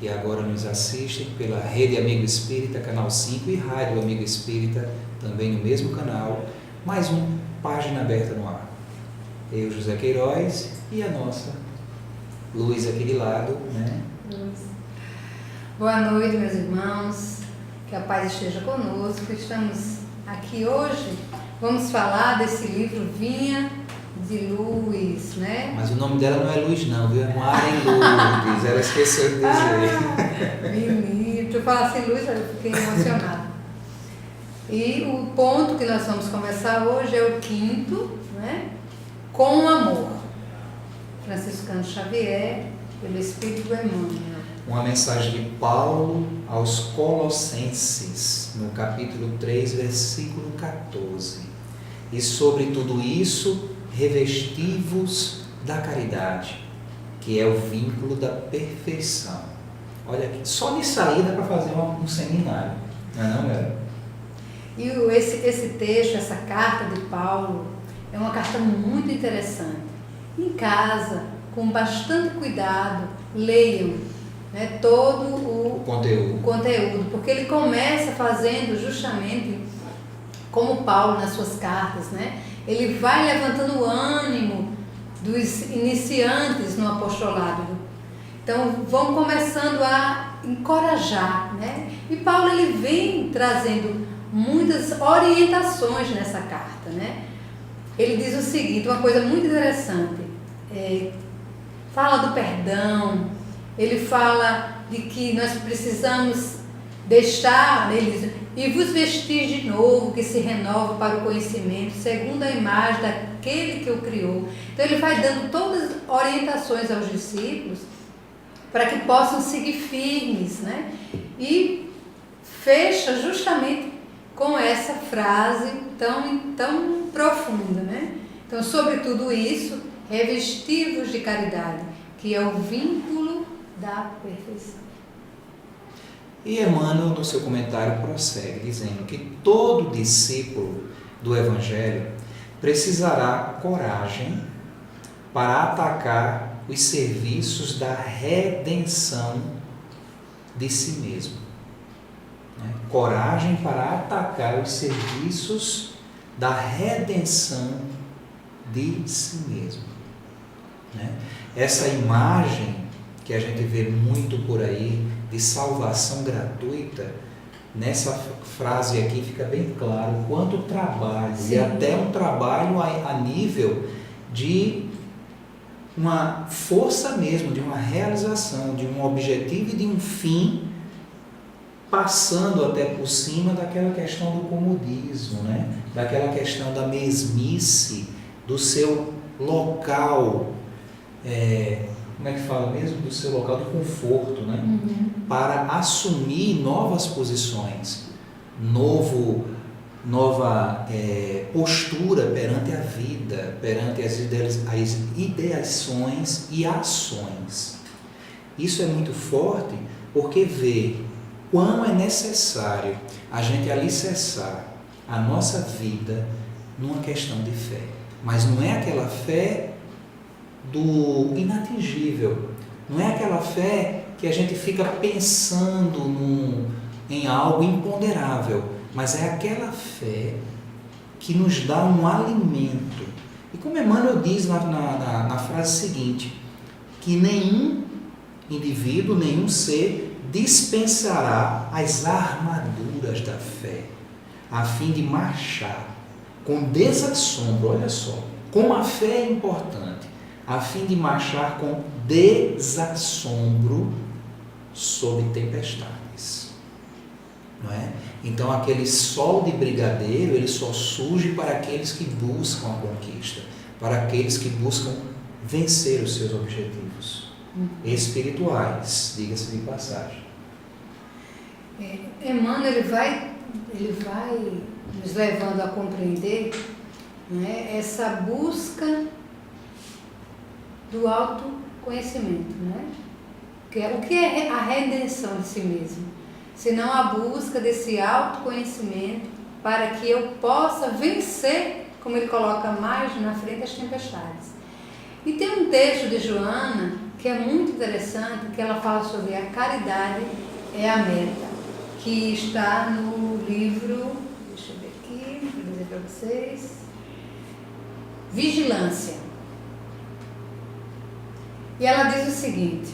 que agora nos assistem pela Rede Amigo Espírita, Canal 5 e Rádio Amigo Espírita, também no mesmo canal, mais um Página Aberta no Ar. Eu, José Queiroz, e a nossa Luz aqui de lado, né? Boa noite, meus irmãos, que a paz esteja conosco. Estamos aqui hoje, vamos falar desse livro Vinha de Luz, né? Mas o nome dela não é Luz não, viu? É Maren Lourdes, ela esqueceu de dizer. Menino, tu fala assim Luz, eu fiquei emocionada. E o ponto que nós vamos conversar hoje é o 5º, né? Com amor. Franciscano Xavier, pelo Espírito do Emmanuel. Uma mensagem de Paulo aos Colossenses, no capítulo 3, versículo 14. E sobre tudo isso, revesti-vos da caridade, que é o vínculo da perfeição. Olha aqui, só nisso aí dá para fazer um seminário, não é não, galera? E esse texto, essa carta de Paulo, é uma carta muito interessante. Em casa, com bastante cuidado, leiam, né, todo o conteúdo, porque ele começa fazendo justamente como Paulo nas suas cartas, né? Ele vai levantando o ânimo dos iniciantes no apostolado. Então, vão começando a encorajar, né? E Paulo ele vem trazendo muitas orientações nessa carta, né? Ele diz o seguinte, uma coisa muito interessante, fala do perdão, ele fala de que nós precisamos deixar, ele diz, e vos vestir de novo, que se renova para o conhecimento, segundo a imagem daquele que o criou. Então ele vai dando todas as orientações aos discípulos para que possam seguir firmes, né? E fecha justamente com essa frase tão profunda, né? Então, sobre tudo isso, revesti-vos de caridade, que é o vínculo da perfeição. E Emmanuel, no seu comentário, prossegue dizendo que todo discípulo do Evangelho precisará coragem para atacar os serviços da redenção de si mesmo. Coragem para atacar os serviços da redenção de si mesmo. Essa imagem que a gente vê muito por aí de salvação gratuita, nessa frase aqui fica bem claro quanto trabalho, sim, e até um trabalho a nível de uma força mesmo, de uma realização, de um objetivo e de um fim, passando até por cima daquela questão do comodismo, né? Daquela questão da mesmice, do seu local, como é que fala mesmo? Do seu local de conforto, né? Para assumir novas posições, nova postura perante a vida, perante as ideações e ações. Isso é muito forte porque vê quão é necessário a gente alicerçar a nossa vida numa questão de fé. Mas não é aquela fé do inatingível, não é aquela fé que a gente fica pensando em algo imponderável, mas é aquela fé que nos dá um alimento. E como Emmanuel diz na frase seguinte, que nenhum indivíduo, nenhum ser dispensará as armaduras da fé, a fim de marchar com desassombro, olha só, como a fé é importante, a fim de marchar com desassombro sob tempestades. Não é? Então aquele sol de brigadeiro, ele só surge para aqueles que buscam a conquista, para aqueles que buscam vencer os seus objetivos espirituais, diga-se de passagem. Emmanuel, ele vai nos levando a compreender, né, essa busca do autoconhecimento, né? O que é a redenção de si mesmo? Senão a busca desse autoconhecimento para que eu possa vencer, como ele coloca mais na frente, as tempestades. E tem um texto de Joana que é muito interessante, que ela fala sobre a caridade é a meta, que está no livro, deixa eu ver aqui, vou dizer para vocês, Vigilância. E ela diz o seguinte: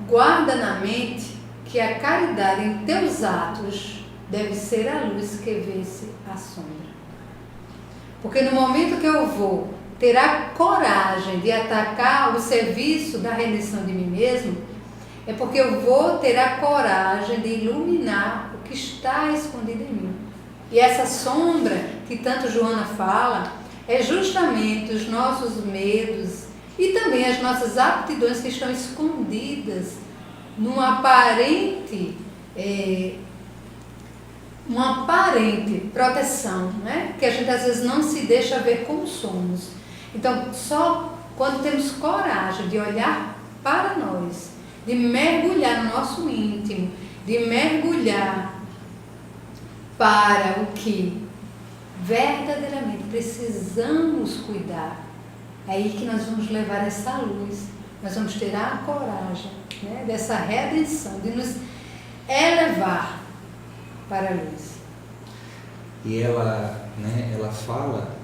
guarda na mente que a caridade em teus atos deve ser a luz que vence a sombra. Porque no momento que eu vou ter a coragem de atacar o serviço da redenção de mim mesmo, é porque eu vou ter a coragem de iluminar o que está escondido em mim. E essa sombra que tanto Joana fala é justamente os nossos medos e também as nossas aptidões que estão escondidas numa aparente uma aparente proteção, né? Que a gente às vezes não se deixa ver como somos. Então, só quando temos coragem de olhar para nós, de mergulhar no nosso íntimo, de mergulhar para o que verdadeiramente precisamos cuidar, é aí que nós vamos levar essa luz, nós vamos ter a coragem, né, dessa redenção, de nos elevar para a luz. E ela, né, ela fala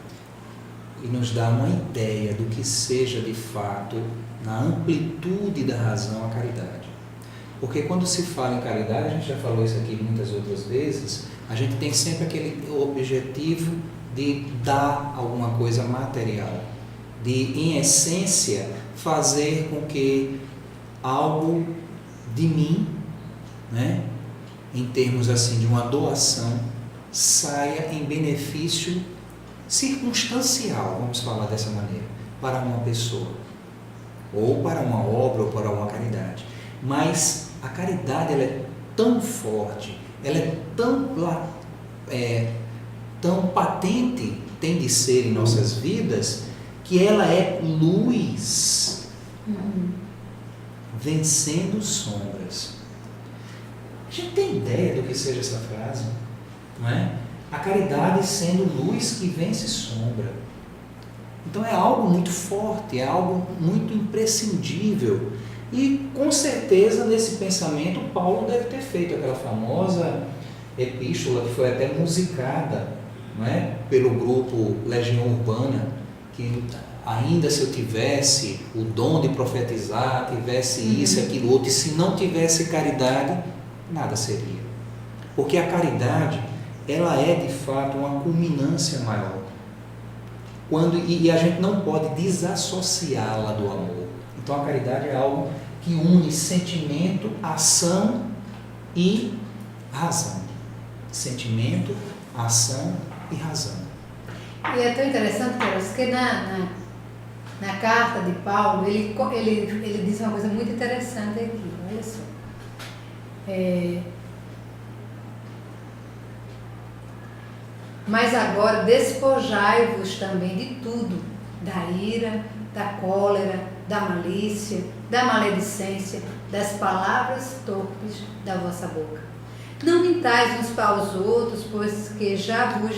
e nos dá uma ideia do que seja de fato, na amplitude da razão, a caridade. Porque quando se fala em caridade, a gente já falou isso aqui muitas outras vezes, a gente tem sempre aquele objetivo de dar alguma coisa material, de, em essência, fazer com que algo de mim, né, em termos assim de uma doação, saia em benefício circunstancial, vamos falar dessa maneira, para uma pessoa, ou para uma obra, ou para uma caridade. Mas a caridade, ela é tão forte, ela é tão patente, tem de ser em nossas vidas, que ela é luz vencendo sombras. A gente tem ideia do que seja essa frase, não é? A caridade sendo luz que vence sombra. Então é algo muito forte, é algo muito imprescindível. E com certeza nesse pensamento Paulo deve ter feito aquela famosa epístola que foi até musicada, não é? Pelo grupo Legião Urbana, que ainda se eu tivesse o dom de profetizar, tivesse isso, aquilo, outro, e se não tivesse caridade, nada seria. Porque a caridade, ela é de fato uma culminância maior. E a gente não pode desassociá-la do amor. Então a caridade é algo que une sentimento, ação e razão. Sentimento, ação e razão. E é tão interessante, Carlos, que na carta de Paulo, ele diz uma coisa muito interessante aqui, olha só. Mas agora despojai-vos também de tudo, da ira, da cólera, da malícia, da maledicência, das palavras torpes da vossa boca. Não mintais uns para os outros, pois que já vos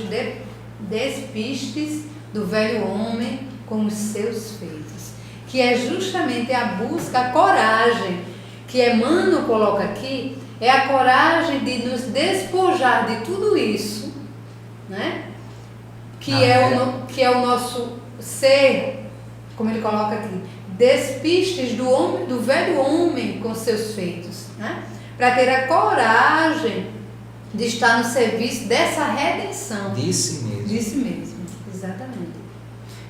despistes do velho homem com os seus feitos, que é justamente a busca, a coragem que Emmanuel coloca aqui, é a coragem de nos despojar de tudo isso, né? Que é o nosso ser, como ele coloca aqui, despistes do velho homem com seus feitos, né? Para ter a coragem de estar no serviço dessa redenção. De si mesmo. De si mesmo, exatamente.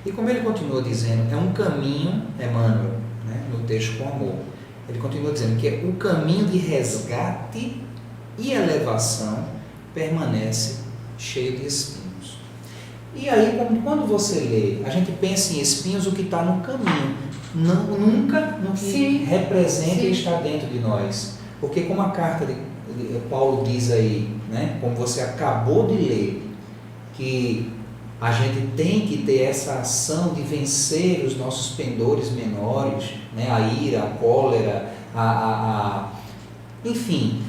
E como ele continua dizendo, é um caminho, Emmanuel, né, no texto Com Amor, ele continua dizendo que o caminho de resgate e elevação permanece cheio de espinhos. E aí, quando você lê, a gente pensa em espinhos, o que está no caminho, nunca no que representa e está dentro de nós. Porque como a carta de Paulo diz aí, né, como você acabou de ler, que a gente tem que ter essa ação de vencer os nossos pendores menores, né, a ira, a cólera, enfim,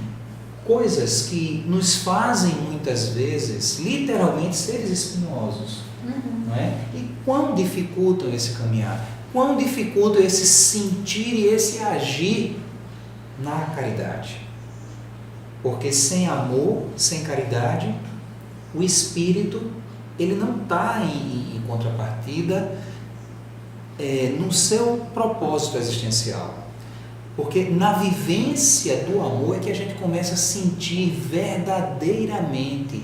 coisas que nos fazem muitas vezes, literalmente, seres espinhosos. Não é? E quão dificultam esse caminhar? Quão dificulta esse sentir e esse agir na caridade. Porque sem amor, sem caridade, o espírito ele não está em contrapartida no seu propósito existencial. Porque na vivência do amor é que a gente começa a sentir verdadeiramente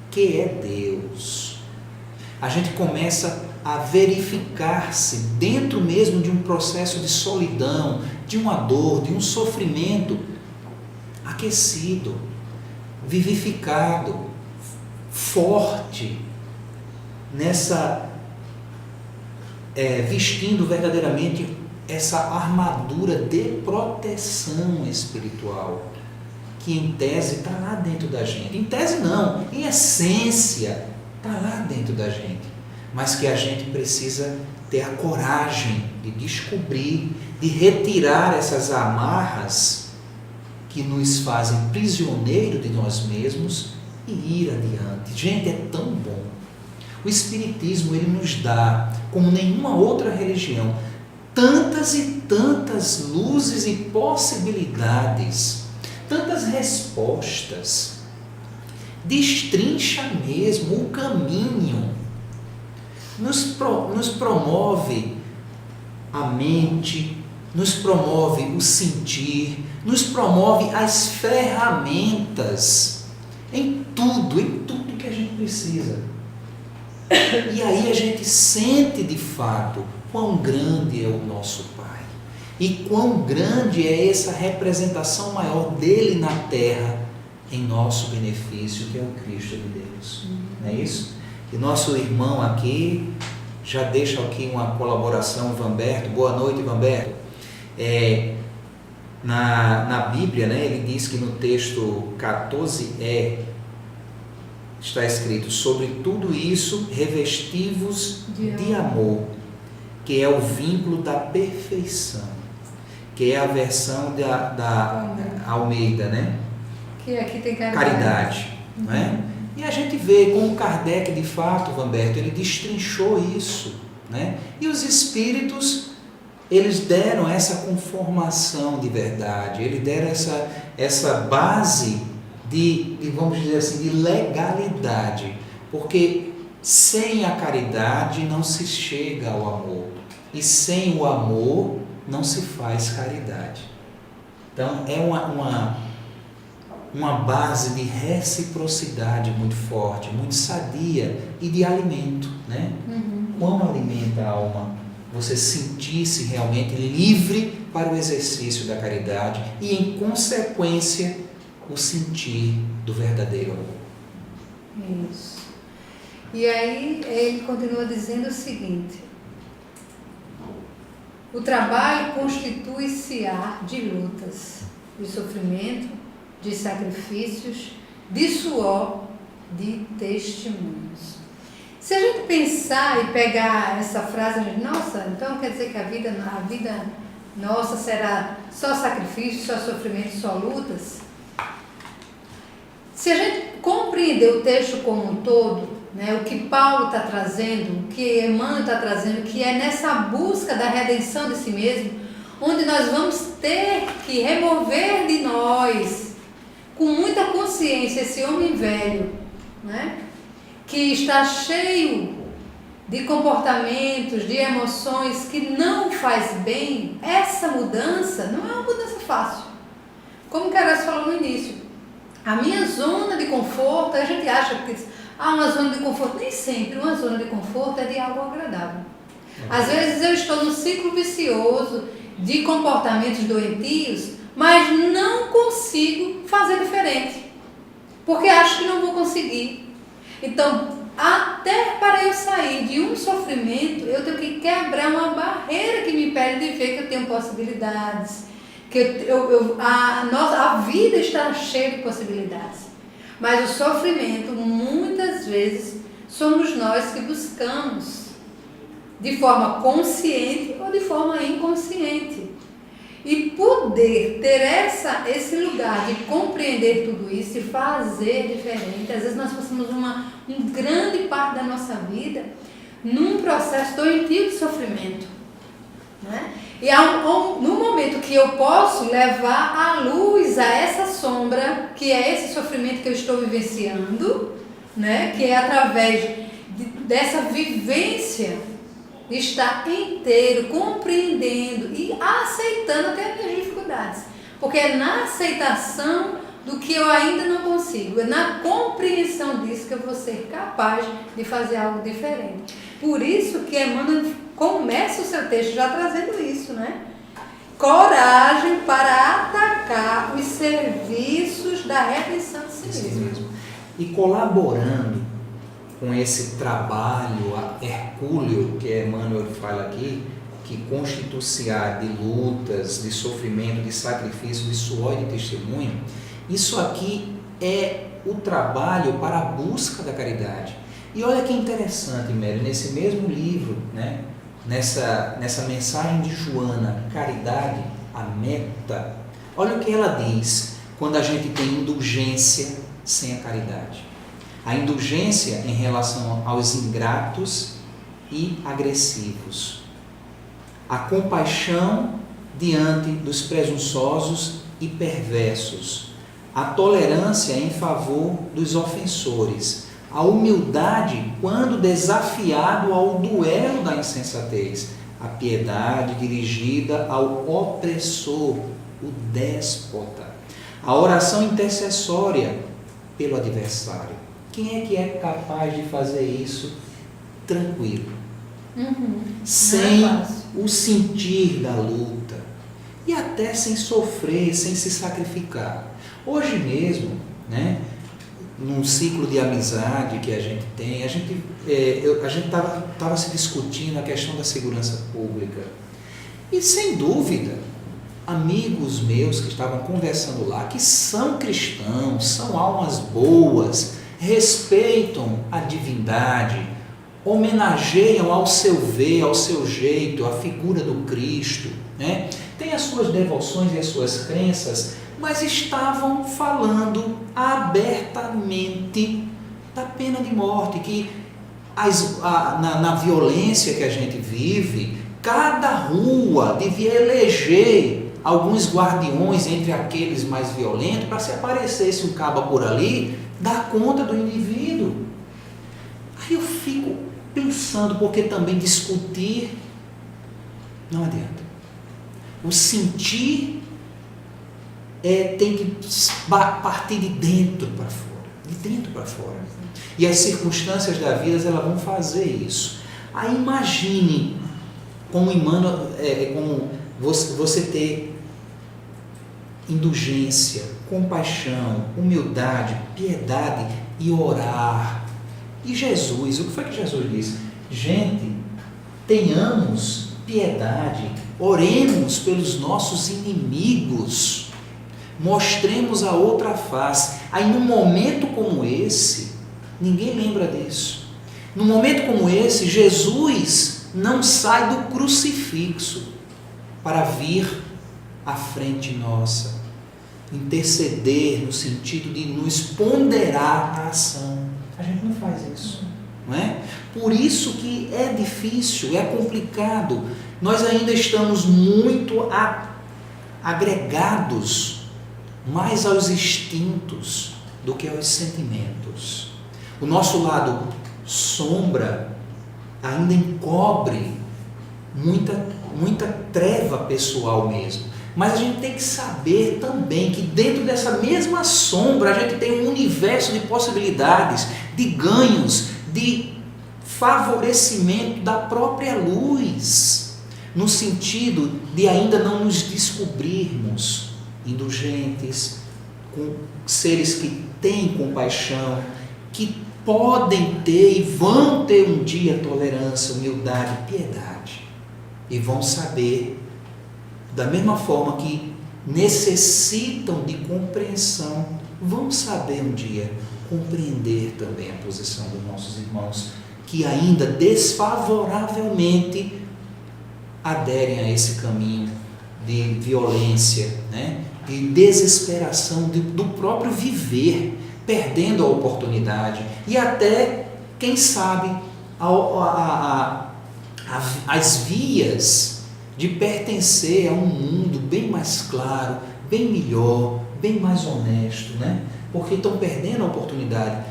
que é Deus. A gente começa a verificar-se dentro mesmo de um processo de solidão, de uma dor, de um sofrimento, aquecido, vivificado, forte, vestindo verdadeiramente essa armadura de proteção espiritual, que em tese está lá dentro da gente. Em tese não, em essência está lá dentro da gente, mas que a gente precisa ter a coragem de descobrir, de retirar essas amarras que nos fazem prisioneiro de nós mesmos e ir adiante. Gente, é tão bom. O Espiritismo ele nos dá, como nenhuma outra religião, tantas e tantas luzes e possibilidades, tantas respostas. Destrincha mesmo o caminho, nos promove a mente, nos promove o sentir, nos promove as ferramentas em tudo que a gente precisa. E aí a gente sente de fato quão grande é o nosso Pai e quão grande é essa representação maior dele na terra em nosso benefício, que é o Cristo de Deus. Não é isso? E nosso irmão aqui já deixa aqui uma colaboração, Vanberto. Boa noite, Vanberto. Na Bíblia, né, ele diz que no texto 14e está escrito: sobre tudo isso revestivos de amor, que é o vínculo da perfeição, que é a versão da Almeida, né? Que aqui tem caridade. Não é? E a gente vê como Kardec, de fato, Vanberto, ele destrinchou isso, né? E os espíritos, eles deram essa conformação de verdade, eles deram essa base de, vamos dizer assim, de legalidade, porque sem a caridade não se chega ao amor, e sem o amor não se faz caridade. Então é uma base de reciprocidade muito forte, muito sadia, e de alimento, né? Como alimenta a alma? Você sentir-se realmente livre para o exercício da caridade e, em consequência, o sentir do verdadeiro amor. Isso. E aí ele continua dizendo o seguinte: o trabalho constitui-se-á de lutas, de sofrimento, de sacrifícios, de suor, de testemunhos. Se a gente pensar e pegar essa frase, nossa, então quer dizer que a vida nossa será só sacrifício, só sofrimento, só lutas? Se a gente compreender o texto como um todo, né, o que Paulo está trazendo, o que Emmanuel está trazendo, que é nessa busca da redenção de si mesmo, onde nós vamos ter que remover de nós, com muita consciência, esse homem velho, né, que está cheio de comportamentos, de emoções que não faz bem. Essa mudança não é uma mudança fácil. Como Queiroz falou no início, a minha zona de conforto, a gente acha que uma zona de conforto, nem sempre uma zona de conforto é de algo agradável. Às vezes eu estou no ciclo vicioso de comportamentos doentios, mas não consigo fazer diferente, porque acho que não vou conseguir. Então, até para eu sair de um sofrimento, eu tenho que quebrar uma barreira que me impede de ver que eu tenho possibilidades, que a vida está cheia de possibilidades. Mas o sofrimento, muitas vezes, somos nós que buscamos, de forma consciente ou de forma inconsciente. E poder ter esse lugar de compreender tudo isso e fazer diferente. Às vezes nós passamos uma grande parte da nossa vida num processo doentio de sofrimento. Né? E no momento que eu posso levar à luz a essa sombra, que é esse sofrimento que eu estou vivenciando, né? Que é através dessa vivência de estar inteiro, compreendendo e aceitando até as minhas dificuldades. Porque é na aceitação do que eu ainda não consigo, é na compreensão disso que eu vou ser capaz de fazer algo diferente. Por isso que Emmanuel começa o seu texto já trazendo isso, né? Coragem para atacar os serviços da redenção de si mesmo. E colaborando com esse trabalho hercúleo que Emmanuel fala aqui, que constitui-se-á de lutas, de sofrimento, de sacrifício, de suor e de testemunho, isso aqui é o trabalho para a busca da caridade. E olha que interessante, Mary, nesse mesmo livro, né? Nessa mensagem de Joana, Caridade, a meta, olha o que ela diz quando a gente tem indulgência sem a caridade. A indulgência em relação aos ingratos e agressivos. A compaixão diante dos presunçosos e perversos. A tolerância em favor dos ofensores. A humildade quando desafiado ao duelo da insensatez. A piedade dirigida ao opressor, o déspota. A oração intercessória pelo adversário. Quem é que é capaz de fazer isso tranquilo? Sem o sentir da luta. E até sem sofrer, sem se sacrificar. Hoje mesmo, né, num ciclo de amizade que a gente tem, a gente estava se discutindo a questão da segurança pública. E sem dúvida, amigos meus que estavam conversando lá, que são cristãos, são almas boas, respeitam a divindade, homenageiam ao seu ver, ao seu jeito, a figura do Cristo, né? Tem as suas devoções e as suas crenças, mas estavam falando abertamente da pena de morte, que na violência que a gente vive, cada rua devia eleger alguns guardiões entre aqueles mais violentos, para se aparecesse um caba por ali, dar conta do indivíduo. Aí eu fico pensando, porque também discutir não adianta. O sentir tem que partir de dentro para fora. De dentro para fora. E as circunstâncias da vida, elas vão fazer isso. Aí imagine como Emmanuel, como você ter indulgência, compaixão, humildade, piedade e orar. E Jesus, o que foi que Jesus disse? Gente, tenhamos piedade, oremos pelos nossos inimigos, mostremos a outra face. Aí num momento como esse, ninguém lembra disso. Num momento como esse, Jesus não sai do crucifixo para vir à frente nossa, interceder no sentido de nos ponderar a ação. A gente não faz isso, não é? Por isso que é difícil, é complicado. Nós ainda estamos muito agregados mais aos instintos do que aos sentimentos. O nosso lado sombra ainda encobre muita treva pessoal mesmo. Mas a gente tem que saber também que dentro dessa mesma sombra a gente tem um universo de possibilidades, de ganhos, de favorecimento da própria luz, no sentido de ainda não nos descobrirmos indulgentes, com seres que têm compaixão, que podem ter e vão ter um dia tolerância, humildade, piedade, e vão saber, da mesma forma que necessitam de compreensão, vão saber um dia compreender também a posição dos nossos irmãos que ainda desfavoravelmente aderem a esse caminho de violência, né? De desesperação do próprio viver, perdendo a oportunidade e até, quem sabe, as vias de pertencer a um mundo bem mais claro, bem melhor, bem mais honesto, né? Porque estão perdendo a oportunidade.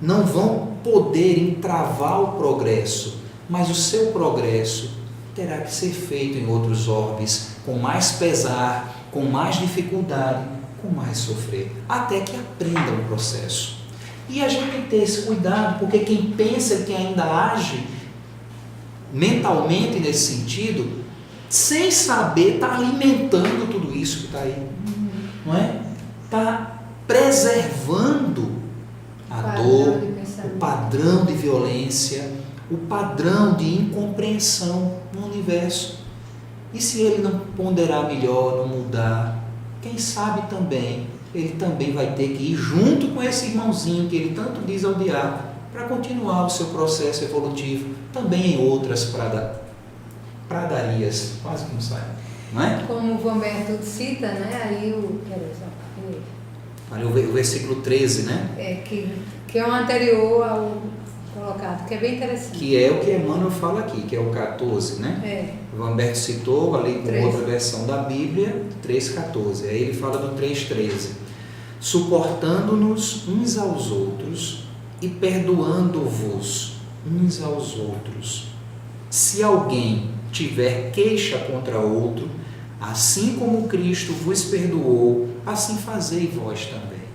Não vão poder entravar o progresso, mas o seu progresso terá que ser feito em outros orbes, com mais pesar, com mais dificuldade, com mais sofrer, até que aprendam o processo. E a gente tem que ter esse cuidado, porque quem pensa que ainda age mentalmente nesse sentido, sem saber, está alimentando tudo isso que está aí, não é? Está preservando a dor, o padrão de violência, o padrão de incompreensão no universo. E se ele não ponderar melhor, não mudar, quem sabe também, ele também vai ter que ir junto com esse irmãozinho que ele tanto diz ao diabo, para continuar o seu processo evolutivo, também em outras pradarias, quase que não sai, não é? Como o Vomberto cita, né? Aí o versículo 13, né? Que é o anterior ao colocado, que é bem interessante. Que é o que Emmanuel fala aqui, que é o 14, né? O Vomberto citou ali com outra versão da Bíblia, 3,14. Aí ele fala do 3,13. Suportando-nos uns aos outros e perdoando-vos uns aos outros. Se alguém tiver queixa contra outro, assim como Cristo vos perdoou, assim fazei vós também,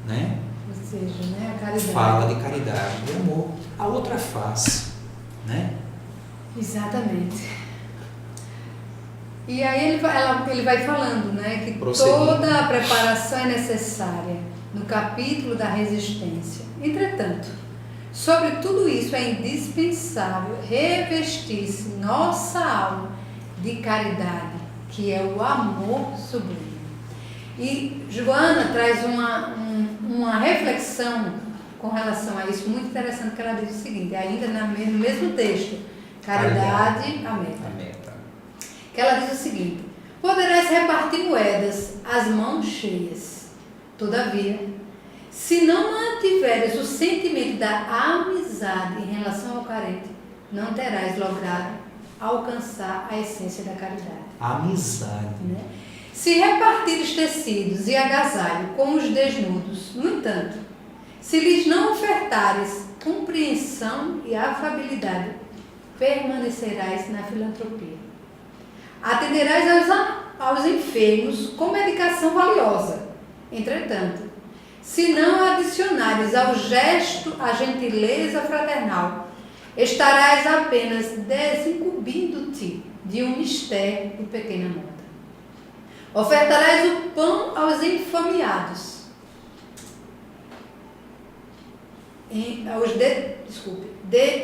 né? Ou seja, né, a caridade. Fala de caridade, de amor, a outra face, né? Exatamente. E aí ele vai falando, né, que prosseguindo. Toda a preparação é necessária no capítulo da resistência. Entretanto, sobre tudo isso é indispensável revestir-se nossa alma de caridade, que é o amor sublime. E Joana traz uma reflexão com relação a isso muito interessante, que ela diz o seguinte, ainda no mesmo texto, caridade, a meta. Que ela diz o seguinte: poderás repartir moedas às mãos cheias, todavia, se não mantiveres o sentimento da amizade em relação ao carente, não terás logrado alcançar a essência da caridade. Amizade. Né? Se repartires tecidos e agasalho com os desnudos, no entanto, se lhes não ofertares compreensão e afabilidade, permanecerás na filantropia. Atenderás aos enfermos com medicação valiosa. Entretanto, se não adicionares ao gesto a gentileza fraternal, estarás apenas desincumbindo-te de um mistério de pequena monta. Ofertarás o pão aos infamiados,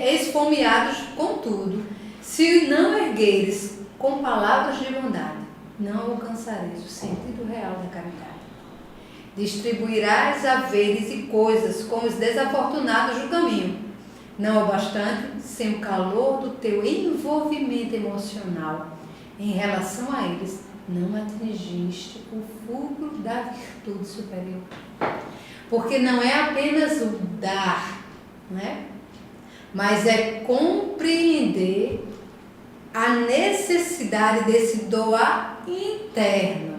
esfomeados, contudo, se não ergueres com palavras de bondade, não alcançareis o sentido real da caridade. Distribuirás haveres e coisas com os desafortunados do caminho. Não obstante, sem o calor do teu envolvimento emocional em relação a eles, não atingiste o fulcro da virtude superior. Porque não é apenas o dar, né? Mas é compreender a necessidade desse doar interno,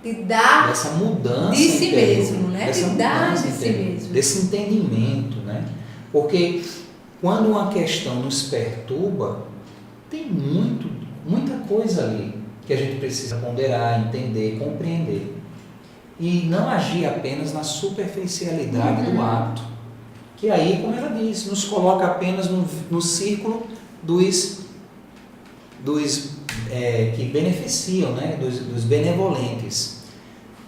de dar dessa mudança de si interna, mesmo, né? De dar de si mesmo. Desse entendimento, né? Porque quando uma questão nos perturba, tem muita coisa ali que a gente precisa ponderar, entender, compreender. E não agir apenas na superficialidade do ato. Que aí, como ela disse, nos coloca apenas no círculo dos que beneficiam, né? dos benevolentes.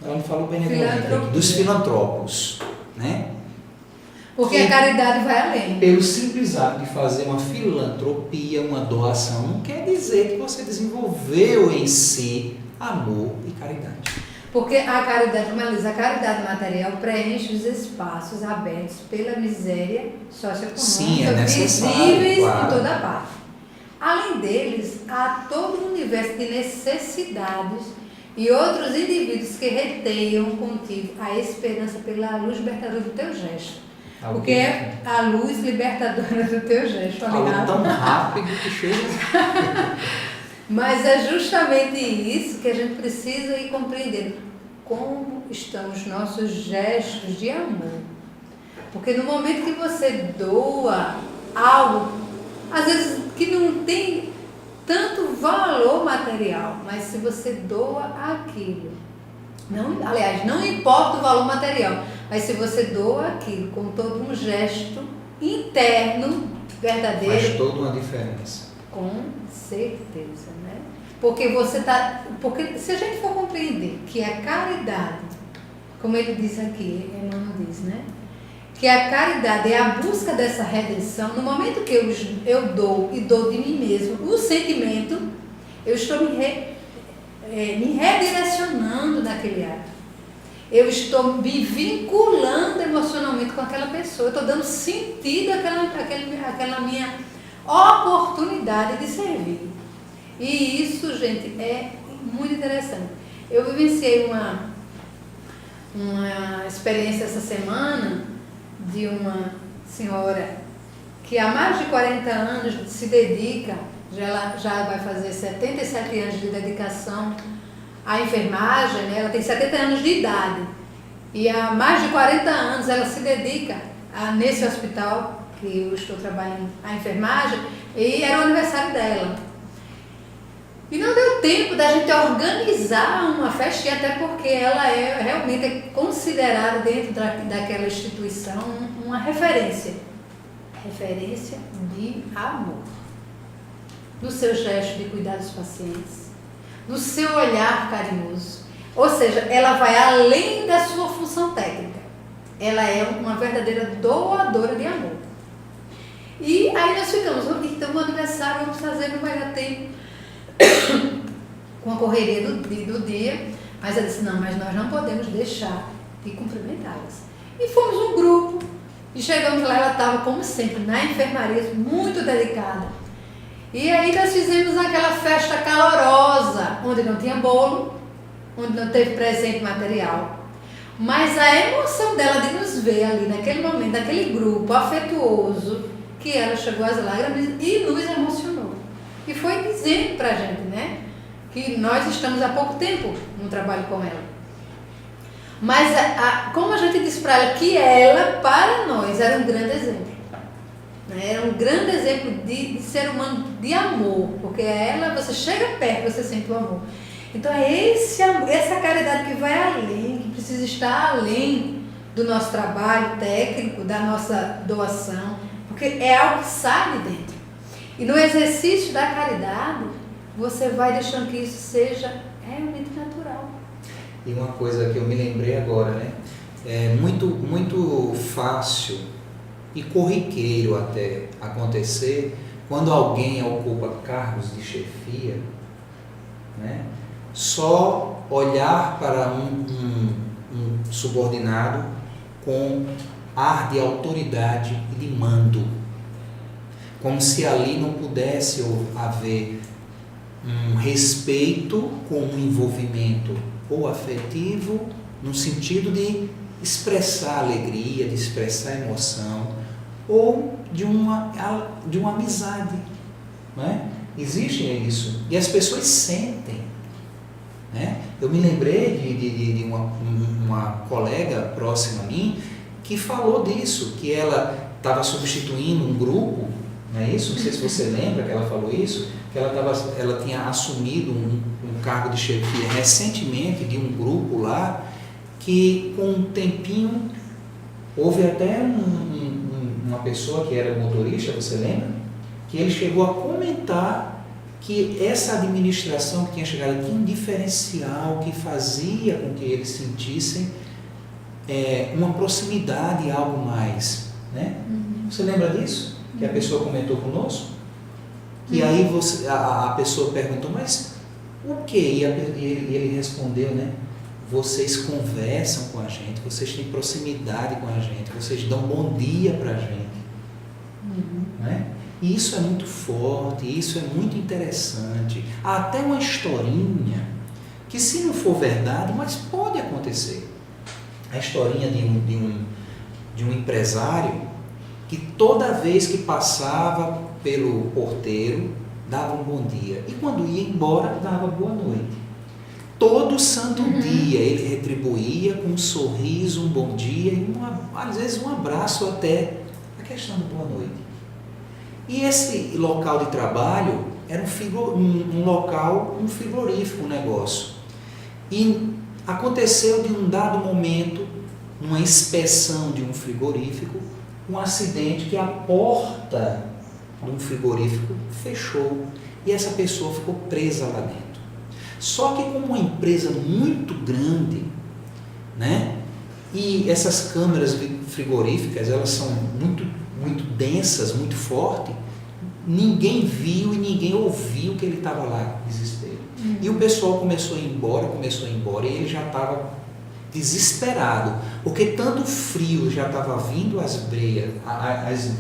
Ela não fala benevolente aqui, dos filantropos, né? Porque a caridade vai além. Pelo simples ato de fazer uma filantropia, uma doação, não quer dizer que você desenvolveu em si amor e caridade. Porque a caridade, como ela diz, a caridade material preenche os espaços abertos pela miséria socioeconômica, visíveis em toda parte. Além deles, há todo um universo de necessidades e outros indivíduos que reteiam contigo a esperança pela luz libertadora do teu gesto. Porque é a luz libertadora do teu gesto. Falou tão rápido que chega. Mas é justamente isso que a gente precisa ir compreendendo. Como estão os nossos gestos de amor. Porque no momento que você doa algo, às vezes que não tem tanto valor material, mas se você doa aquilo, não importa o valor material, mas se você doa aquilo com todo um gesto interno, verdadeiro, faz toda uma diferença. com certeza, né? Porque se a gente for compreender que a caridade, como ele diz aqui, Emmanuel diz, né? Que a caridade é a busca dessa redenção. No momento que eu dou e dou de mim mesmo o sentimento, eu estou me redirecionando naquele ato. Eu estou me vinculando emocionalmente com aquela pessoa. Eu estou dando sentido àquela minha oportunidade de servir. E isso, gente, é muito interessante. Eu vivenciei uma experiência essa semana de uma senhora que há mais de 40 anos se dedica, já vai fazer 77 anos de dedicação à enfermagem, né? Ela tem 70 anos de idade e há mais de 40 anos ela se dedica nesse hospital que eu estou trabalhando, a enfermagem, e era o aniversário dela. E não deu tempo da gente organizar uma festinha, até porque ela realmente é considerada dentro daquela instituição uma referência de amor, no seu gesto de cuidar dos pacientes, no seu olhar carinhoso. Ou seja, ela vai além da sua função técnica, ela é uma verdadeira doadora de amor. E aí nós ficamos, então o aniversário vamos fazer, não vai dar tempo, com a correria do dia, mas ela disse, não, mas nós não podemos deixar de cumprimentá-las. E fomos um grupo, e chegamos lá, ela estava, como sempre, na enfermaria, muito delicada. E aí nós fizemos aquela festa calorosa, onde não tinha bolo, onde não teve presente material. Mas a emoção dela de nos ver ali, naquele momento, naquele grupo afetuoso, que ela chegou às lágrimas e nos emocionou. E foi dizendo pra gente, né, que nós estamos há pouco tempo no trabalho com ela. Mas como a gente disse para ela que ela, para nós, era um grande exemplo. Né? Era um grande exemplo de ser humano, de amor. Porque ela, você chega perto, você sente o amor. Então é essa caridade que vai além, que precisa estar além do nosso trabalho técnico, da nossa doação. Porque é algo que sai de dentro. E no exercício da caridade, você vai deixando que isso seja realmente natural. E uma coisa que eu me lembrei agora, né? É muito fácil e corriqueiro até acontecer quando alguém ocupa cargos de chefia, né? Só olhar para um subordinado com ar de autoridade e de mando. Como se ali não pudesse haver um respeito com um envolvimento ou afetivo, no sentido de expressar alegria, de expressar emoção, ou de uma amizade. Né? Existe isso. E as pessoas sentem. Né? Eu me lembrei de uma colega próxima a mim que falou disso, que ela estava substituindo um grupo. Não é isso? Não sei se você lembra que ela falou isso, que ela tinha assumido um cargo de chefia recentemente de um grupo lá, que com um tempinho houve até uma pessoa que era motorista, você lembra? Que ele chegou a comentar que essa administração que tinha chegado tinha um diferencial que fazia com que eles sentissem uma proximidade e algo mais. Né? Você lembra disso? Que a pessoa comentou conosco, e aí a pessoa perguntou, mas o que? E ele respondeu, né? Vocês conversam com a gente, vocês têm proximidade com a gente, vocês dão bom dia para a gente. Né? E isso é muito forte, isso é muito interessante. Há até uma historinha, que se não for verdade, mas pode acontecer. A historinha de um empresário que toda vez que passava pelo porteiro, dava um bom dia. E quando ia embora, dava boa noite. Todo santo dia ele retribuía com um sorriso, um bom dia e às vezes um abraço até a questão do boa noite. E esse local de trabalho era um local, um frigorífico, um negócio. E aconteceu de um dado momento, numa inspeção de um frigorífico, um acidente que a porta de um frigorífico fechou e essa pessoa ficou presa lá dentro. Só que como uma empresa muito grande, né? E essas câmeras frigoríficas, elas são muito, muito densas, muito fortes, ninguém viu e ninguém ouviu que ele estava lá, desespero. E o pessoal começou a ir embora, e ele já estava desesperado, porque tanto frio já estava vindo as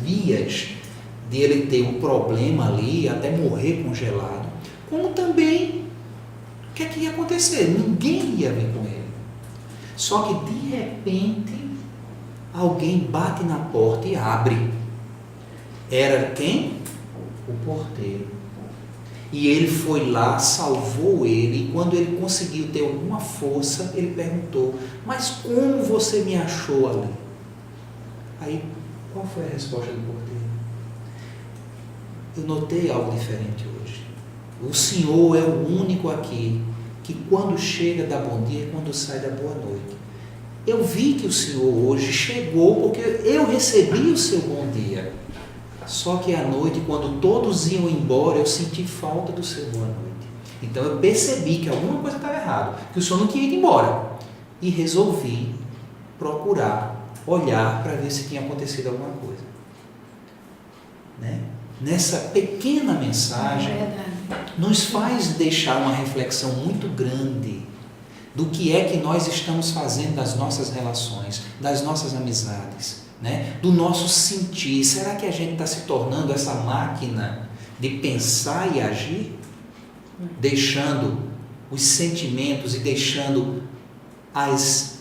vias de ele ter um problema ali, até morrer congelado, como também o que é que ia acontecer? Ninguém ia vir com ele. Só que de repente alguém bate na porta e abre. Era quem? O porteiro. E ele foi lá, salvou ele, e quando ele conseguiu ter alguma força, ele perguntou: mas como você me achou ali? Aí, qual foi a resposta do porteiro? Eu notei algo diferente hoje. O Senhor é o único aqui que quando chega dá bom dia e quando sai dá boa noite. Eu vi que o Senhor hoje chegou porque eu recebi o seu bom dia. Só que à noite, quando todos iam embora, eu senti falta do seu boa noite. Então eu percebi que alguma coisa estava errada, que o Senhor não tinha ido embora. E resolvi procurar, olhar para ver se tinha acontecido alguma coisa. Né? Nessa pequena mensagem, nos faz deixar uma reflexão muito grande do que é que nós estamos fazendo das nossas relações, das nossas amizades, né? Do nosso sentir. Será que a gente está se tornando essa máquina de pensar e agir? Deixando os sentimentos e deixando as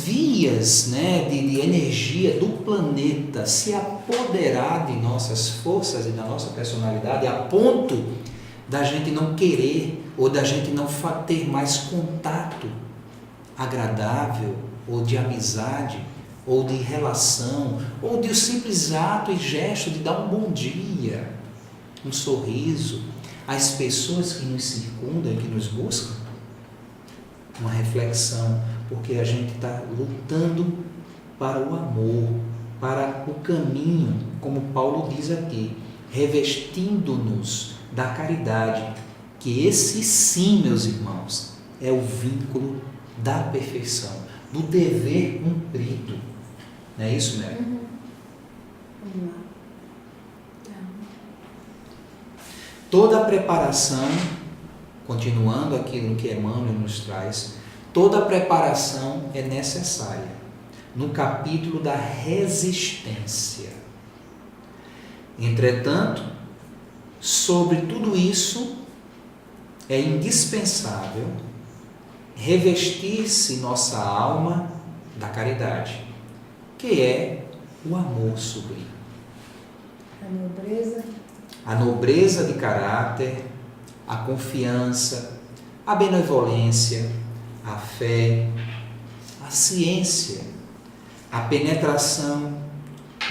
vias, né, de energia do planeta se apoderar de nossas forças e da nossa personalidade, a ponto da gente não querer ou da gente não ter mais contato agradável ou de amizade ou de relação ou de o simples ato e gesto de dar um bom dia, um sorriso às pessoas que nos circundam e que nos buscam? Uma reflexão, porque a gente está lutando para o amor, para o caminho, como Paulo diz aqui, revestindo-nos da caridade, que esse sim, meus irmãos, é o vínculo da perfeição, do dever cumprido. Não é isso, Mary? Vamos lá. Toda a preparação, continuando aquilo que Emmanuel nos traz, toda a preparação é necessária. No capítulo da resistência. Entretanto, sobre tudo isso, é indispensável revestir-se nossa alma da caridade, que é o amor sublime. A nobreza de caráter, a confiança, a benevolência, a fé, a ciência, a penetração,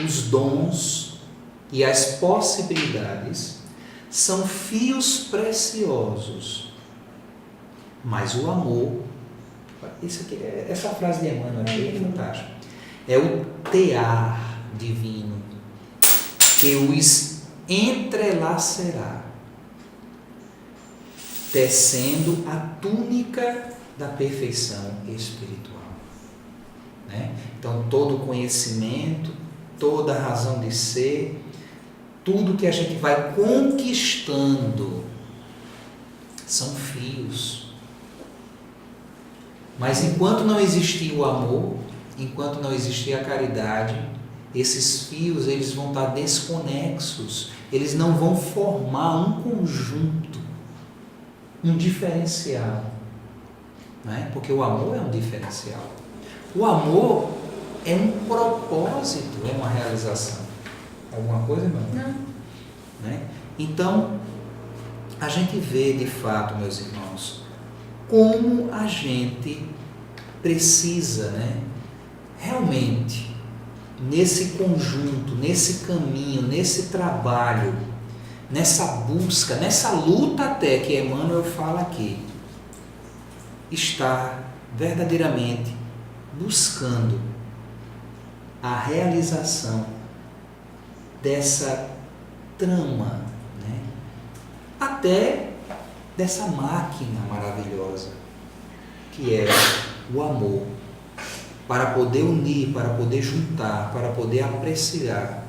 os dons e as possibilidades são fios preciosos, mas o amor, essa frase de Emmanuel aqui é fantástica, é o tear divino que os entrelaçará, tecendo a túnica da perfeição espiritual. Né? Então, todo conhecimento, toda razão de ser, tudo que a gente vai conquistando são fios. Mas enquanto não existir o amor, enquanto não existir a caridade, esses fios eles vão estar desconexos, eles não vão formar um conjunto, um diferencial. Né? Porque o amor é um diferencial. O amor é um propósito, é uma realização. Alguma coisa, irmão? Não. Né? Então, a gente vê de fato, meus irmãos, como a gente precisa, realmente, nesse conjunto, nesse caminho, nesse trabalho, nessa busca, nessa luta até que Emmanuel fala aqui, estar verdadeiramente buscando a realização dessa trama, até dessa máquina maravilhosa que é o amor, para poder unir, para poder juntar, para poder apreciar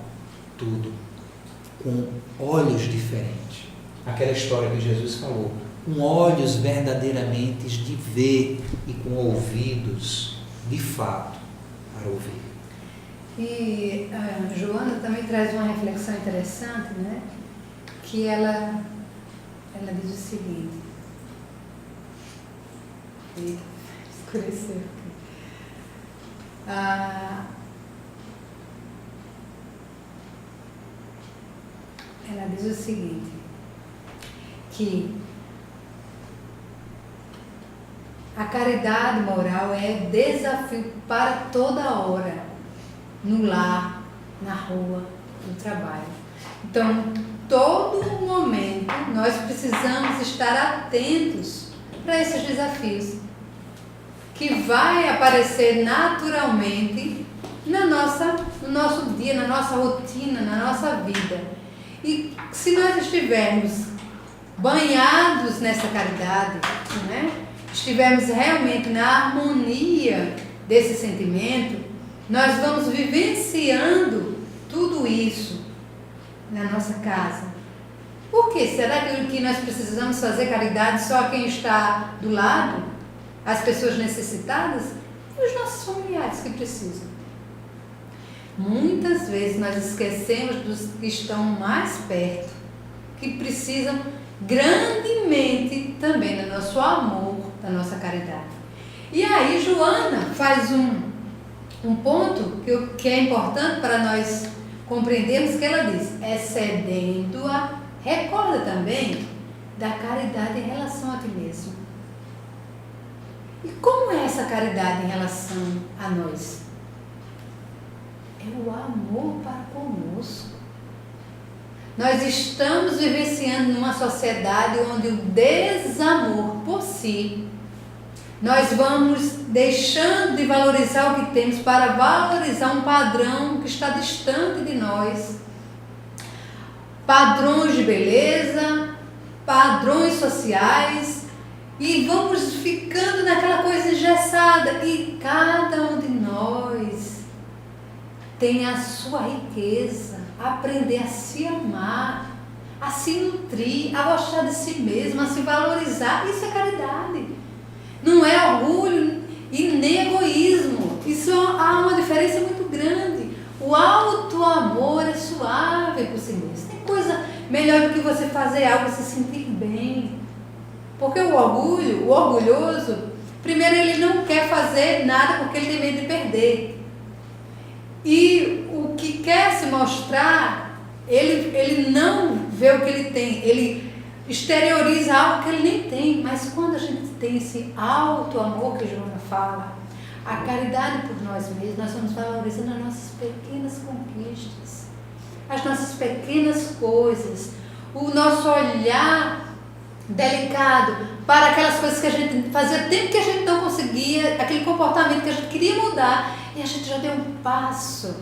tudo com olhos diferentes. Aquela história que Jesus falou, com olhos verdadeiramente de ver e com ouvidos de fato para ouvir. E a Joana também traz uma reflexão interessante, que ela diz o seguinte, escureceu aqui. Ela diz o seguinte, que a caridade moral é desafio para toda hora, no lar, na rua, no trabalho. Então, todo momento nós precisamos estar atentos para esses desafios que vai aparecer naturalmente no nosso dia, na nossa rotina, na nossa vida. E se nós estivermos banhados nessa caridade, estivermos realmente na harmonia desse sentimento, nós vamos vivenciando tudo isso na nossa casa. Por quê? Será que nós precisamos fazer caridade só a quem está do lado? As pessoas necessitadas? E os nossos familiares que precisam? Muitas vezes nós esquecemos dos que estão mais perto, que precisam grandemente também do nosso amor, da nossa caridade. E aí Joana faz um ponto que é importante para nós compreendermos, que ela diz, excedendo-a, recorda também da caridade em relação a ti mesmo. E como é essa caridade em relação a nós? É o amor para conosco. Nós estamos vivenciando numa sociedade onde o desamor por si, nós vamos deixando de valorizar o que temos para valorizar um padrão que está distante de nós. Padrões de beleza, padrões sociais, e vamos ficando naquela coisa engessada. E cada um de nós tem a sua riqueza, aprender a se amar, a se nutrir, a gostar de si mesmo, a se valorizar. Isso é caridade. Não é orgulho e nem egoísmo. Isso há uma diferença muito grande. O auto-amor é suave por si mesmo. Tem coisa melhor do que você fazer algo e se sentir bem. Porque o orgulhoso, primeiro ele não quer fazer nada porque ele tem medo de perder. E o que quer se mostrar, ele não vê o que ele tem, ele exterioriza algo que ele nem tem. Mas quando a gente tem esse auto-amor que Joana fala, a caridade por nós mesmos, nós vamos valorizando as nossas pequenas conquistas, as nossas pequenas coisas, o nosso olhar delicado para aquelas coisas que a gente fazia tempo que a gente não conseguia, aquele comportamento que a gente queria mudar, e a gente já deu um passo,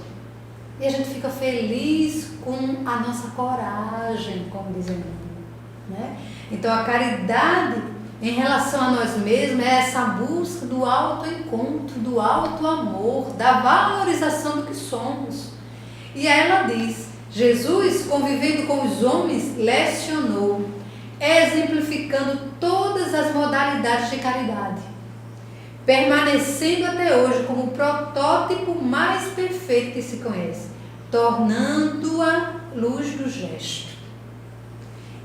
e a gente fica feliz com a nossa coragem, como dizem, Então a caridade em relação a nós mesmos é essa busca do autoencontro, do autoamor, da valorização do que somos. E aí ela diz, Jesus, convivendo com os homens, lecionou, exemplificando todas as modalidades de caridade, permanecendo até hoje como o protótipo mais perfeito que se conhece, tornando-a luz do gesto,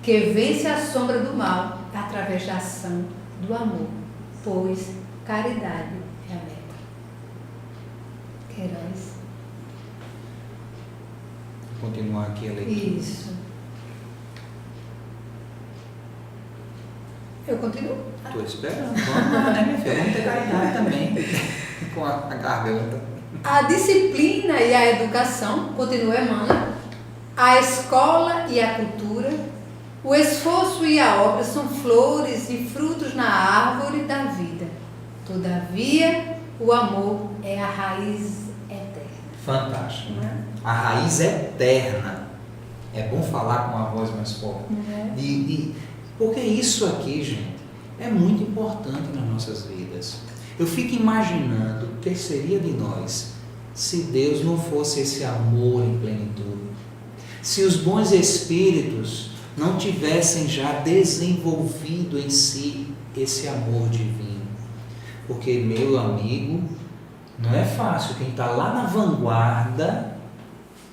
que vence a sombra do mal através da ação do amor, pois caridade é a meta. Queiroz. Vou continuar aqui a leitura. Isso. Eu continuo. Estou esperando. Vamos lá, né, minha filha? Vamos ter caridade também com a garganta. A disciplina e a educação, continua Emmanuel, a escola e a cultura, o esforço e a obra são flores e frutos na árvore da vida. Todavia, o amor é a raiz eterna. Fantástico, né? A raiz eterna. É bom falar com uma voz mais forte. Porque isso aqui, gente, é muito importante nas nossas vidas. Eu fico imaginando o que seria de nós se Deus não fosse esse amor em plenitude. Se os bons espíritos não tivessem já desenvolvido em si esse amor divino. Porque, meu amigo, não é fácil quem está lá na vanguarda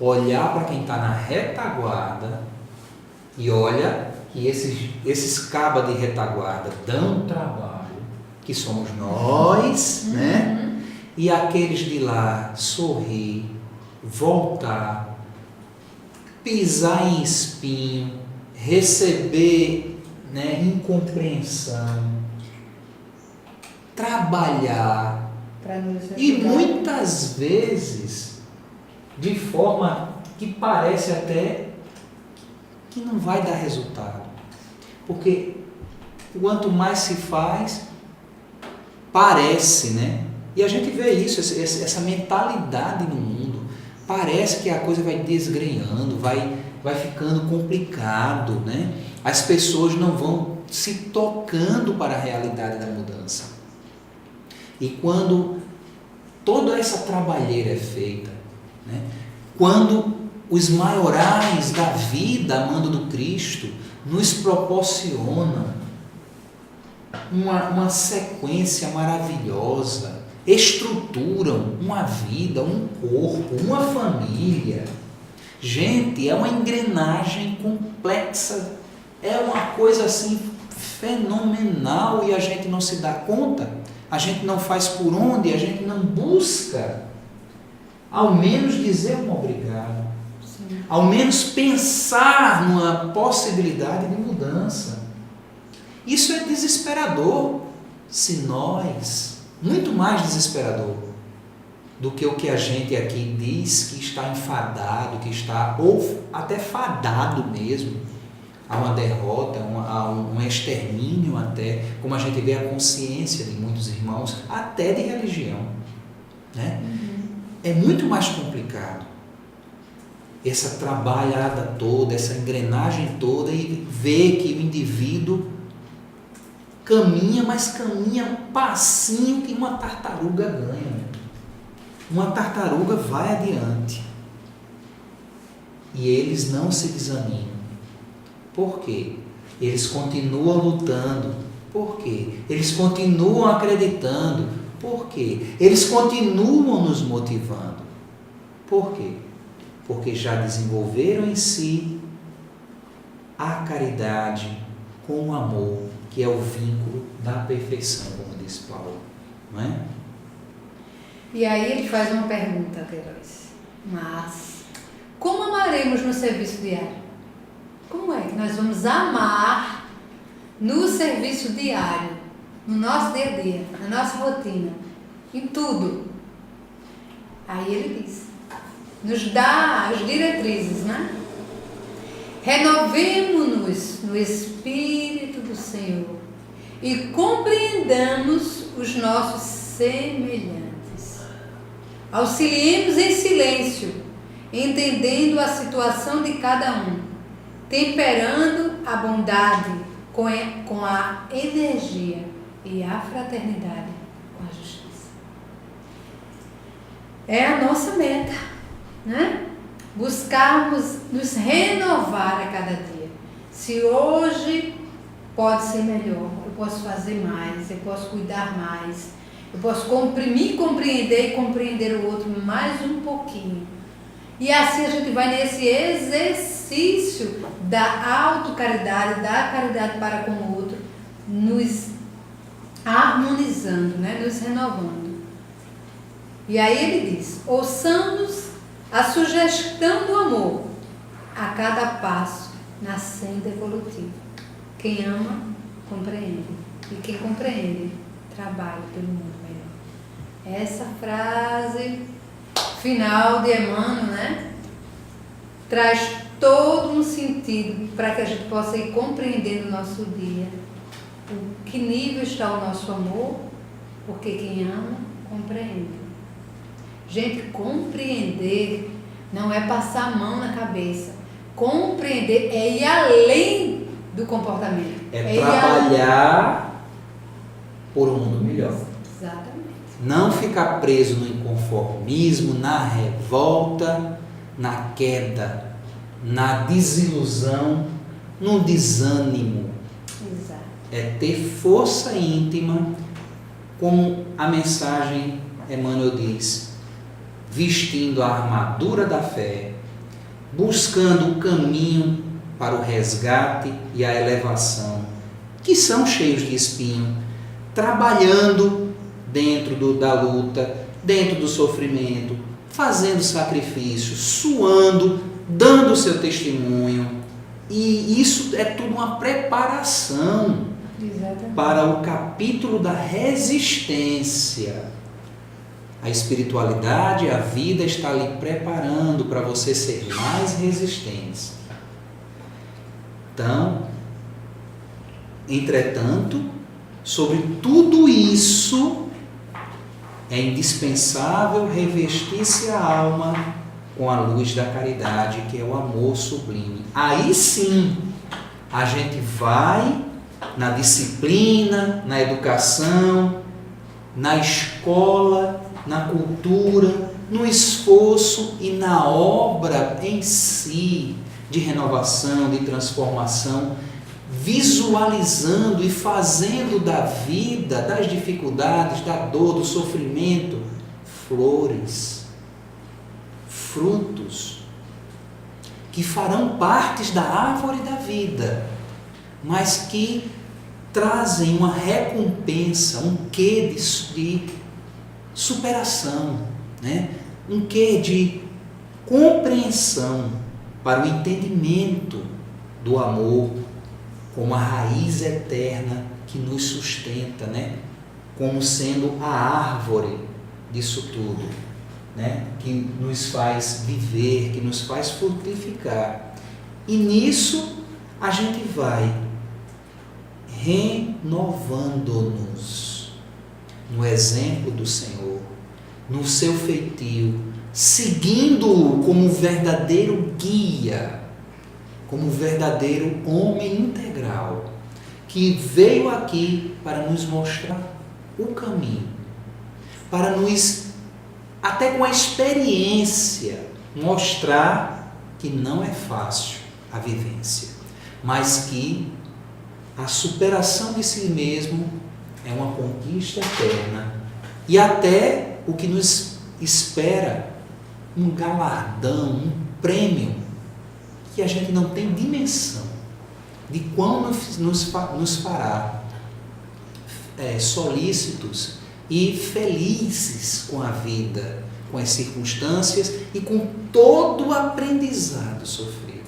olhar para quem está na retaguarda e olha que esses cabas de retaguarda dão trabalho, que somos nós, né? E aqueles de lá sorrir, voltar, pisar em espinho, receber, né, incompreensão, trabalhar e muitas vezes de forma que parece até que não vai dar resultado, porque quanto mais se faz, parece, né? E a gente vê isso, essa mentalidade no mundo, parece que a coisa vai desgrenhando, vai ficando complicado, né? As pessoas não vão se tocando para a realidade da mudança. E quando toda essa trabalheira é feita, né? Quando os maiorais da vida, a mando do Cristo, nos proporcionam uma sequência maravilhosa, estruturam uma vida, um corpo, uma família. Gente, é uma engrenagem complexa, é uma coisa assim fenomenal e a gente não se dá conta, a gente não faz por onde, a gente não busca, ao menos dizer um obrigado, sim, ao menos pensar numa possibilidade de mudança. Isso é desesperador, se nós, muito mais desesperador do que o que a gente aqui diz que está enfadado, que está, ou até fadado mesmo, a uma derrota, a um extermínio até, como a gente vê a consciência de muitos irmãos, até de religião, né? É muito mais complicado essa trabalhada toda, essa engrenagem toda, e ver que o indivíduo caminha, mas caminha um passinho que uma tartaruga ganha. Uma tartaruga vai adiante. E eles não se desanimam. Por quê? Eles continuam lutando. Por quê? Eles continuam acreditando. Por quê? Eles continuam nos motivando. Por quê? Porque já desenvolveram em si a caridade com o amor, que é o vínculo da perfeição, como diz Paulo, não é? E aí ele faz uma pergunta, Queiroz. Mas, como amaremos no serviço diário? Como é que nós vamos amar no serviço diário, no nosso dia a dia, na nossa rotina, em tudo? Aí ele diz, nos dá as diretrizes, né? Renovemo-nos no Espírito do Senhor e compreendamos os nossos semelhantes. Auxiliemos em silêncio, entendendo a situação de cada um, temperando a bondade com a energia e a fraternidade com a justiça. É a nossa meta, né? Buscarmos nos renovar a cada dia. Se hoje pode ser melhor, eu posso fazer mais, eu posso cuidar mais, eu posso me compreender e compreender o outro mais um pouquinho. E assim a gente vai nesse exercício da autocaridade, da caridade para com o outro, nos harmonizando, né? Nos renovando. E aí ele diz, ouçamos a sugestão do amor a cada passo na senda evolutiva. Quem ama, compreende. E quem compreende, trabalha pelo mundo melhor. Essa frase final de Emmanuel, né? Traz todo um sentido para que a gente possa ir compreendendo o nosso dia. Em que nível está o nosso amor? Porque quem ama, compreende. Gente, compreender não é passar a mão na cabeça. Compreender é ir além do comportamento. É trabalhar por um mundo melhor. Exatamente. Não ficar preso no inconformismo, na revolta, na queda, na desilusão, no desânimo. Exato. É ter força íntima, como a mensagem Emmanuel diz, vestindo a armadura da fé, buscando o caminho para o resgate e a elevação, que são cheios de espinho, trabalhando dentro da luta, dentro do sofrimento, fazendo sacrifício, suando, dando o seu testemunho. E isso é tudo uma preparação. Exatamente. Para o capítulo da resistência. A espiritualidade, a vida está ali preparando para você ser mais resistente. Então, entretanto, sobre tudo isso, é indispensável revestir-se a alma com a luz da caridade, que é o amor sublime. Aí sim, a gente vai na disciplina, na educação, na escola, na cultura, no esforço e na obra em si de renovação, de transformação, visualizando e fazendo da vida, das dificuldades, da dor, do sofrimento, flores, frutos que farão partes da árvore da vida, mas que trazem uma recompensa, um quê de superação, né? Um quê de compreensão para o entendimento do amor como a raiz eterna que nos sustenta, né? Como sendo a árvore disso tudo, né? Que nos faz viver, que nos faz frutificar. E nisso a gente vai renovando-nos no exemplo do Senhor, no seu feitio, seguindo-o como verdadeiro guia, como verdadeiro homem integral, que veio aqui para nos mostrar o caminho, para nos, até com a experiência, mostrar que não é fácil a vivência, mas que a superação de si mesmo é uma conquista eterna e até o que nos espera, um galardão, um prêmio que a gente não tem dimensão de quão nos fará solícitos e felizes com a vida, com as circunstâncias e com todo o aprendizado sofrido.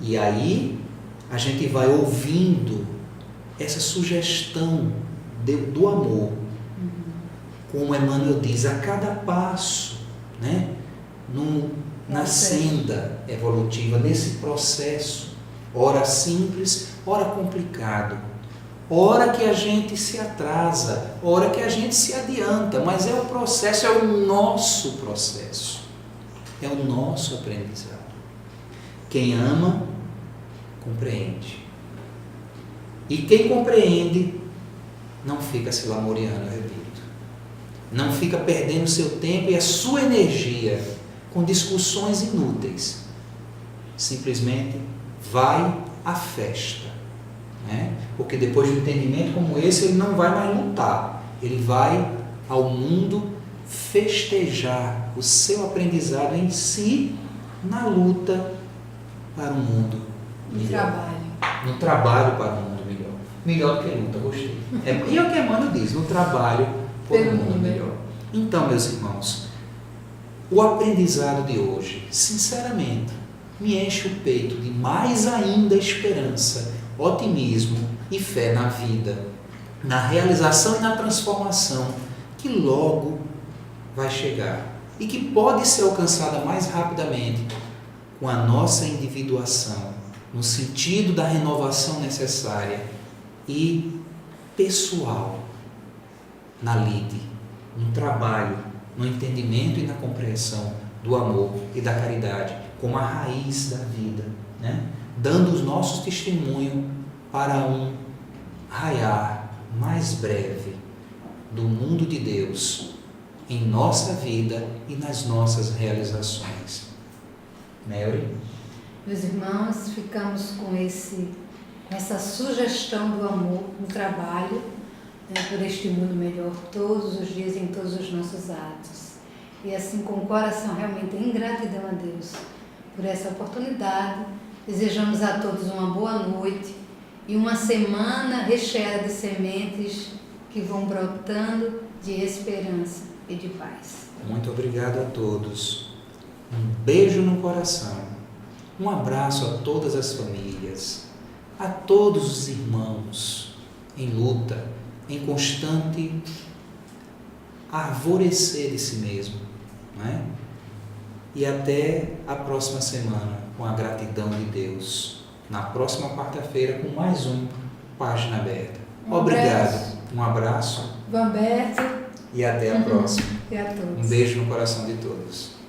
E aí a gente vai ouvindo essa sugestão do amor, como Emmanuel diz, a cada passo, né? Na senda evolutiva, nesse processo, ora simples, ora complicado, ora que a gente se atrasa, ora que a gente se adianta, mas é o processo, é o nosso processo, é o nosso aprendizado. Quem ama, compreende. E quem compreende, não fica se lamuriando, eu repito. Não fica perdendo seu tempo e a sua energia com discussões inúteis. Simplesmente vai à festa, né? Porque depois de um entendimento como esse, ele não vai mais lutar. Ele vai ao mundo festejar o seu aprendizado em si na luta para um mundo melhor. No trabalho para um mundo melhor. Melhor do que luta, gostei. E é o que Emmanuel diz, no trabalho por um mundo melhor. Então, meus irmãos, o aprendizado de hoje, sinceramente, me enche o peito de mais ainda esperança otimismo e fé na vida, na realização e na transformação que logo vai chegar e que pode ser alcançada mais rapidamente com a nossa individuação, no sentido da renovação necessária e pessoal, na lide, no trabalho, no entendimento e na compreensão do amor e da caridade como a raiz da vida, né? Dando os nossos testemunhos para um raiar mais breve do mundo de Deus em nossa vida e nas nossas realizações. Mary? Meus irmãos, ficamos com essa sugestão do amor no trabalho, né, por este mundo melhor, todos os dias, em todos os nossos atos. E assim, com o coração realmente em gratidão a Deus por essa oportunidade, desejamos a todos uma boa noite e uma semana recheada de sementes que vão brotando de esperança e de paz. Muito obrigado a todos. Um beijo no coração. Um abraço a todas as famílias, a todos os irmãos em luta, em constante arvorecer de si mesmo, né? E até a próxima semana, com a gratidão de Deus. Na próxima quarta-feira, com mais um Página Aberta. Obrigado. Um aberto. Vamberto. E até a próxima. E a todos. Um beijo no coração de todos.